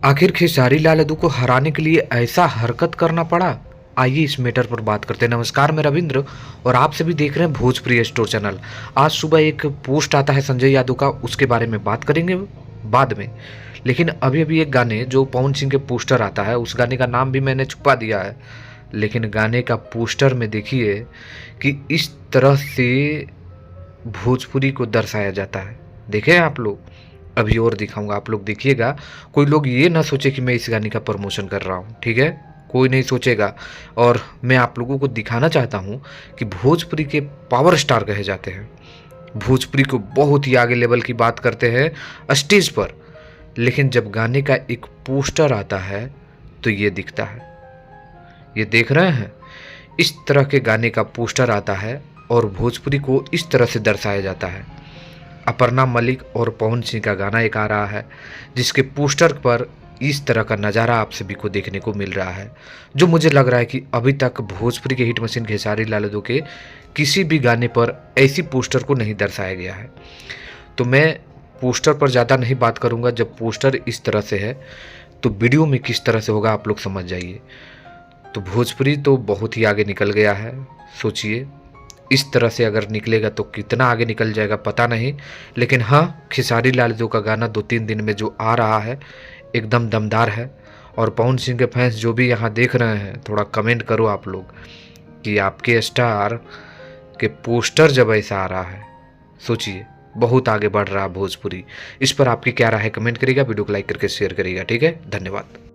आखिर खेसारी लाल यादव को हराने के लिए ऐसा हरकत करना पड़ा। आइए इस मैटर पर बात करते हैं। नमस्कार, मैं रविंद्र और आप सभी देख रहे हैं भोजप्रिय स्टोर चैनल। आज सुबह एक पोस्ट आता है संजय यादव का, उसके बारे में बात करेंगे बाद में। लेकिन अभी अभी एक गाने जो पवन सिंह के पोस्टर आता है, उस गाने का नाम भी मैंने छुपा दिया है। लेकिन गाने का पोस्टर में देखिए कि इस तरह से भोजपुरी को दर्शाया जाता है। देखें आप लोग, अभी और दिखाऊंगा, आप लोग देखिएगा। कोई लोग ये ना सोचे कि मैं इस गाने का प्रमोशन कर रहा हूँ, ठीक है? कोई नहीं सोचेगा। और मैं आप लोगों को दिखाना चाहता हूँ कि भोजपुरी के पावर स्टार कहे जाते हैं, भोजपुरी को बहुत ही आगे लेवल की बात करते हैं स्टेज पर। लेकिन जब गाने का एक पोस्टर आता है तो ये दिखता है। ये देख रहे हैं, इस तरह के गाने का पोस्टर आता है और भोजपुरी को इस तरह से दर्शाया जाता है। अपर्णा मलिक और पवन सिंह का गाना एक आ रहा है, जिसके पोस्टर पर इस तरह का नज़ारा आप सभी को देखने को मिल रहा है, जो मुझे लग रहा है कि अभी तक भोजपुरी के हिट मशीन खेसारी लाल यादव के किसी भी गाने पर ऐसी पोस्टर को नहीं दर्शाया गया है। तो मैं पोस्टर पर ज़्यादा नहीं बात करूंगा। जब पोस्टर इस तरह से है तो वीडियो में किस तरह से होगा आप लोग समझ जाइए। तो भोजपुरी तो बहुत ही आगे निकल गया है। सोचिए, इस तरह से अगर निकलेगा तो कितना आगे निकल जाएगा पता नहीं। लेकिन हाँ, खेसारी लाल यादव का गाना 2-3 दिन में जो आ रहा है एकदम दमदार है। और पवन सिंह के फैंस जो भी यहाँ देख रहे हैं, थोड़ा कमेंट करो आप लोग कि आपके स्टार के पोस्टर जब ऐसा आ रहा है, सोचिए बहुत आगे बढ़ रहा है भोजपुरी। इस पर आपकी क्या राय है, कमेंट करिएगा, वीडियो को लाइक करके शेयर करिएगा। ठीक है, धन्यवाद।